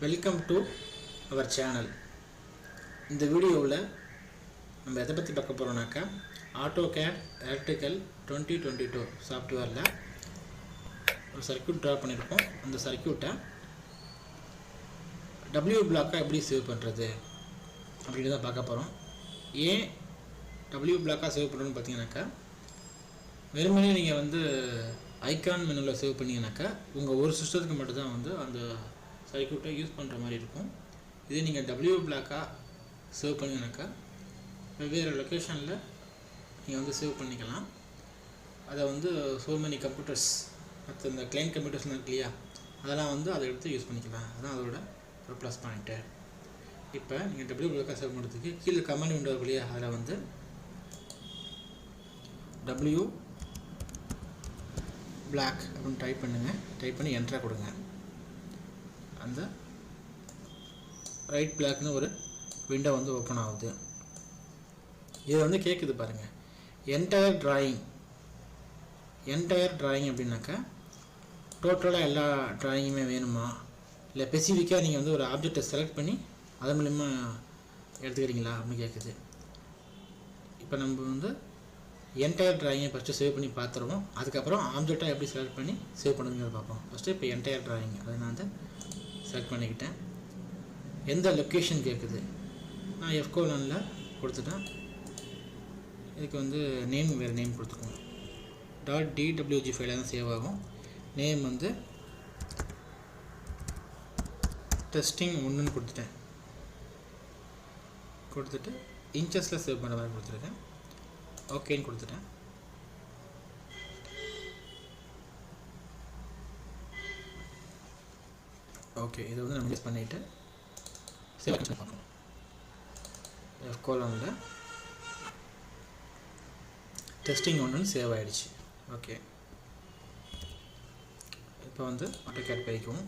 Welcome to our channel. இந்த வீடியோவில் நம்ம எதை பற்றி பார்க்க போகிறோம்னாக்கா AutoCAD எலக்ட்ரிக்கல் 2022 சாஃப்ட்வேரில் ஒரு சர்க்யூட் ட்ரா பண்ணியிருக்கோம். அந்த சர்க்யூட்டை WBlocked எப்படி சேவ் பண்ணுறது அப்படின்னு தான் பார்க்க போகிறோம். ஏன் WBlocked சேவ் பண்ணுறோன்னு பார்த்தீங்கன்னாக்கா, வெறுமனே நீங்கள் ஐகான் மெனுவில் சேவ் பண்ணிங்கனாக்கா உங்கள் ஒரு சிஸ்டத்துக்கு மட்டும்தான் அந்த சர்க்யூட்டை யூஸ் பண்ணுற மாதிரி இருக்கும். இதே நீங்கள் WBlocked சேவ் பண்ணிங்கனாக்கா வெவ்வேறு லொக்கேஷனில் நீங்கள் சேவ் பண்ணிக்கலாம். அதை so many கம்ப்யூட்டர்ஸ் மற்ற இந்த கிளைண்ட் கம்ப்யூட்டர்ஸ்லாம் இருக்கு இல்லையா, அதெல்லாம் அதை எடுத்து யூஸ் பண்ணிக்கலாம். அதுதான் அதோட ஒரு ப்ளஸ் பாயிண்ட்டு. இப்போ நீங்கள் WBlocked சேவ் பண்ணுறதுக்கு கீழே கமெண்ட் விண்டோ இருக்கு இல்லையா, அதில் WBlocked அப்படின்னு டைப் பண்ணுங்கள். டைப் பண்ணி என்ட்ரா கொடுங்க. அந்த ரைட் பிளாக்னு ஒரு விண்டோ ஓப்பன் ஆகுது. இது கேட்குது பாருங்கள், என்டையர் டிராயிங் அப்படின்னாக்கா டோட்டலாக எல்லா டிராயிங்குமே வேணுமா, இல்லை ஸ்பெசிஃபிக்காக நீங்கள் ஒரு ஆப்ஜெக்டை செலக்ட் பண்ணி அது மூலிமா எடுத்துக்கிறீங்களா அப்படின்னு கேட்குது. இப்போ நம்ம என்டையர் டிராயிங்கை ஃபஸ்ட்டு சேவ் பண்ணி பார்த்துருவோம். அதுக்கப்புறம் ஆப்ஜெக்டாக எப்படி செலக்ட் பண்ணி சேவ் பண்ணுங்கிறத பார்ப்போம். ஃபஸ்ட்டு இப்போ என்டையர் டிராயிங் அதை நான் செலக்ட் பண்ணிக்கிட்டேன். எந்த லொக்கேஷன் கேட்குது, நான் F:9 கொடுத்துட்டேன். இதுக்கு நேம் வேறு நேம் கொடுத்துக்கோங்க. .dwg ஃபைலாக தான் சேவ் ஆகும். நேம் டெஸ்டிங் 1ன்னு கொடுத்துட்டு இன்ச்சஸில் சேவ் பண்ணுற மாதிரி கொடுத்துருக்கேன். ஓகேன்னு கொடுத்துட்டேன். ஓகே, இதை நம்ம யூஸ் பண்ணிவிட்டு சேவ் பார்க்கணும். F:9 டெஸ்டிங் 1ன்னு சேவ் ஆகிடுச்சு. ஓகே, இப்போ AutoCAD போய்க்குவோம்.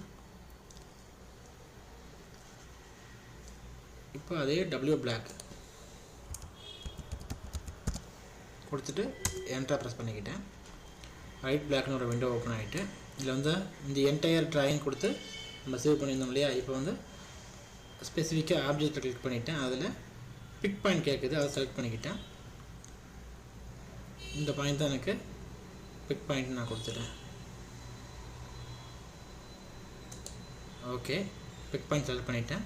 இப்போ அதே WBlocked கொடுத்துட்டு என்ட்ரா ப்ரெஸ் பண்ணிக்கிட்டேன். ரைட் பிளாக்னு ஒரு விண்டோ ஓப்பன் ஆகிட்டு இதில் இந்த என்டையர் டிராயிங் கொடுத்து நம்ம சேவ் பண்ணியிருந்தோம் இல்லையா. இப்போ ஸ்பெசிஃபிக்காக ஆப்ஜெக்டை கிளிக் பண்ணிவிட்டேன். அதில் பிக் பாயிண்ட் கேட்குது, அதை செலக்ட் பண்ணிக்கிட்டேன். இந்த பாயிண்ட் தான் எனக்கு பிக் பாயிண்ட் நான் கொடுத்துட்டேன். ஓகே, பிக் பாயிண்ட் செலக்ட் பண்ணிவிட்டேன்.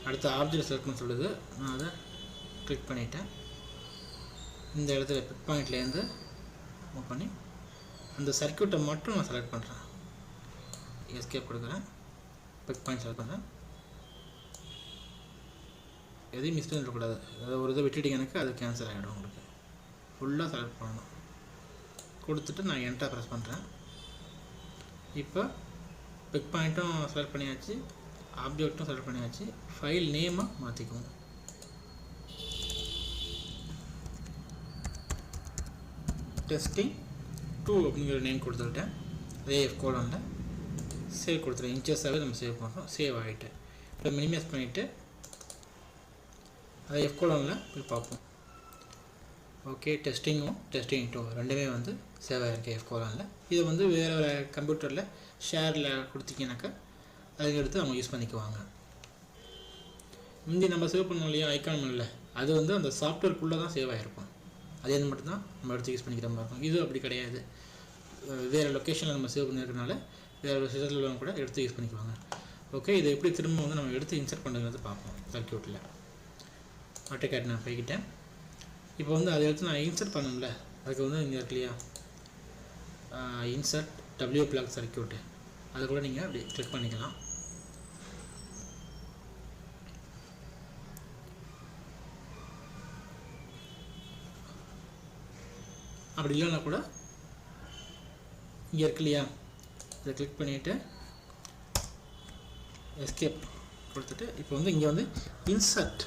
அடுத்த ஆப்ஜெக்ட் செலக்ட் பண்ண சொல்லுது, நான் அதை கிளிக் பண்ணிவிட்டேன். இந்த இடத்துல பிக் பாயிண்ட்லேருந்து மூவ் பண்ணி அந்த சர்க்யூட்டை மட்டும் நான் செலக்ட் பண்ணுறேன். எஸ்கேப் கொடுக்குறேன். பிக் பாயிண்ட் செலக்ட் பண்ணுறேன். எதையும் மிஸ் பண்ணிடக்கூடாது. அதாவது ஒரு இதை விட்டுட்டிங்க எனக்கு அது கேன்சல் ஆகிடும். உங்களுக்கு ஃபுல்லாக செலக்ட் பண்ணணும். கொடுத்துட்டு நான் என்ட்ரா ப்ரெஸ் பண்ணுறேன். இப்போ பிக் பாயிண்ட்டும் செலக்ட் பண்ணியாச்சு, ஆப்ஜெக்ட்டும் செலக்ட் பண்ணியாச்சு. ஃபைல் நேமை மாற்றிக்குவோம். டெஸ்டிங் 2 அப்படிங்கிற நேம் கொடுத்துக்கிட்டேன். அதே F:9 சேவ் கொடுத்துட்டேன். இன்ச்சஸாகவே நம்ம சேவ் பண்ணுறோம். சேவ் ஆகிட்டு இப்போ மினிமைஸ் பண்ணிவிட்டு அதை F:9 போய் பார்ப்போம். ஓகே, டெஸ்டிங் 2 ரெண்டுமே சேவ் ஆகிருக்கு F:9. இது வேறு ஒரு கம்ப்யூட்டரில் ஷேரில் கொடுத்தீங்கன்னாக்கா அதுக்கு எடுத்து அவங்க யூஸ் பண்ணிக்குவாங்க. முந்தி நம்ம சேவ் பண்ணோம் இல்லையா ஐகான் மெனுவில், அது அந்த சாஃப்ட்வேர்க்குள்ளே தான் சேவ் ஆகிருக்கும். அதே மட்டும்தான் நம்ம எடுத்து யூஸ் பண்ணிக்கிற மாதிரி இருக்கும். இது அப்படி கிடையாது. வேறு லொக்கேஷனில் நம்ம சேவ் பண்ணியிருக்கனால வேறு சிஸ்டத்தில் கூட எடுத்து யூஸ் பண்ணிக்குவாங்க. ஓகே, இதை எப்படி திரும்ப நம்ம எடுத்து இன்சர்ட் பண்ணுறது பார்ப்போம். சர்க்யூட்டில் AutoCAD நான் போய்கிட்டேன். இப்போ அதை எடுத்து நான் இன்சர்ட் பண்ணணும்ல, அதுக்கு இங்கே இருக்கு இல்லையா இன்சர்ட் WBlocked சர்க்யூட்டு, அதை கூட நீங்கள் அப்படி கிளிக் பண்ணிக்கலாம். அப்படி இல்லைன்னா கூட இங்கே இருக்கு இல்லையா, இதை கிளிக் பண்ணிவிட்டு எஸ்கேப் கொடுத்துட்டு இப்போ இங்கே இன்சர்ட்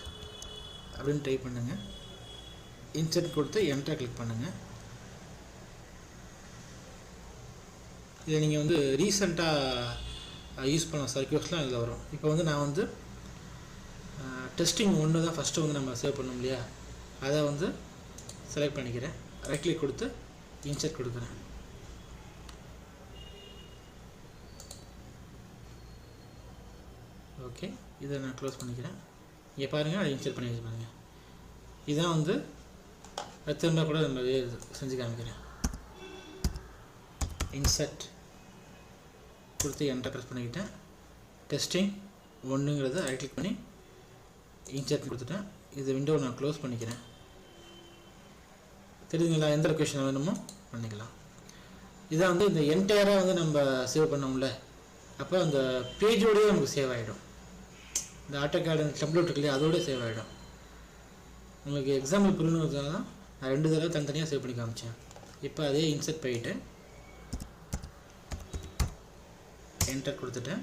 அப்படின்னு டைப் பண்ணுங்கள். இன்சர்ட் கொடுத்து என்ட்ரா கிளிக் பண்ணுங்கள். இதை நீங்கள் ரீசெண்டாக யூஸ் பண்ண சர்க்யூட்ஸ்லாம் இதில் வரும். இப்போ நான் டெஸ்டிங் 1 தான் ஃபஸ்ட்டு நம்ம சேவ் பண்ணோம் இல்லையா, அதை செலக்ட் பண்ணிக்கிறேன். ரைட் கிளிக் கொடுத்து இன்சர்ட் கொடுக்குறேன். ஓகே, இதை நான் க்ளோஸ் பண்ணிக்கிறேன். இங்கே பாருங்கள், அதை இன்சர்ட் பண்ணி பாருங்கள். இதான் வந்து திரும்ப கூட நம்ம செஞ்சு காமிக்கிறேன். இன்சர்ட் கொடுத்து என்டர் ப்ரெஸ் பண்ணிக்கிட்டேன். டெஸ்டிங் 1ங்கிறத ரைட் கிளிக் பண்ணி இன்சர்ட் கொடுத்துட்டேன். இது விண்டோவை நான் க்ளோஸ் பண்ணிக்கிறேன். தெரியுதுங்களா? எந்த லொக்கேஷன் வேணுமோ பண்ணிக்கலாம். இதான் வந்து இந்த என்டையராக வந்து நம்ம சேவ் பண்ணோம்ல, அப்போ அந்த பேஜோடய நமக்கு சேவ் ஆகிடும். இந்த AutoCAD டெம்ப்ளேட் இருக்கு இல்லையா, அதோடய சேவ் ஆகிடும். உங்களுக்கு எக்ஸாம்பிள் புரியணுன்றதுனால தான் நான் 2 தடவை தனித்தனியாக சேவ் பண்ணி காமிச்சேன். இப்போ அதே இன்சர்ட் போயிட்டு என்டர் கொடுத்துட்டேன்.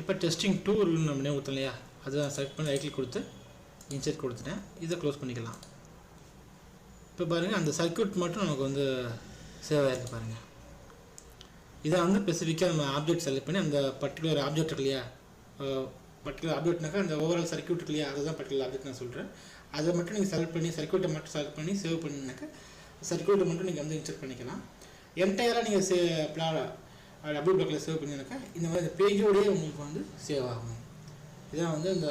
இப்போ டெஸ்டிங் 2 நம்ம நேம் கொடுத்தோம் இல்லையா, அதை செலக்ட் பண்ணி ரைட் கிளிக் கொடுத்து இன்சர்ட் கொடுத்துட்டேன். இதை க்ளோஸ் பண்ணிக்கலாம். இப்போ பாருங்கள், அந்த சர்க்யூட் மட்டும் நமக்கு வந்து சேவ் ஆகிருக்கு பாருங்கள். இதை வந்து ஸ்பெசிஃபிக்காக நம்ம ஆப்ஜெக்ட் செலக்ட் பண்ணி அந்த பர்டிகுலர் ஆப்ஜெக்ட் இருக்கு இல்லையா, பர்டிகுலர் ஆப்ஜெக்ட்னாக்கா அந்த ஓவரால் சர்க்யூட் இருக்கு இல்லையா, அதுதான் பர்டிகுலர் ஆப்ஜெக்ட் நான் சொல்கிறேன். அதை மட்டும் நீங்கள் செலக்ட் பண்ணி சர்க்யூட்டை மட்டும் செலக்ட் பண்ணி சேவ் பண்ணினாக்கா சர்க்யூட்டை மட்டும் நீங்கள் வந்து இன்சர்ட் பண்ணிக்கலாம். என்டையராக நீங்கள் WBlockல சேவ் பண்ணினாக்கா இந்த மாதிரி பேஜோடையே உங்களுக்கு வந்து சேவ் ஆகும். இதான் வந்து இந்த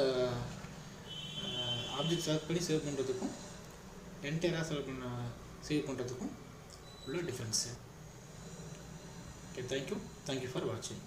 ஆப்ஜெக்ட் செலக்ட் பண்ணி சேவ் பண்ணுறதுக்கும் என்டையராக சேவ் பண்ணுறதுக்கும் உள்ள difference. Okay, thank you for watching.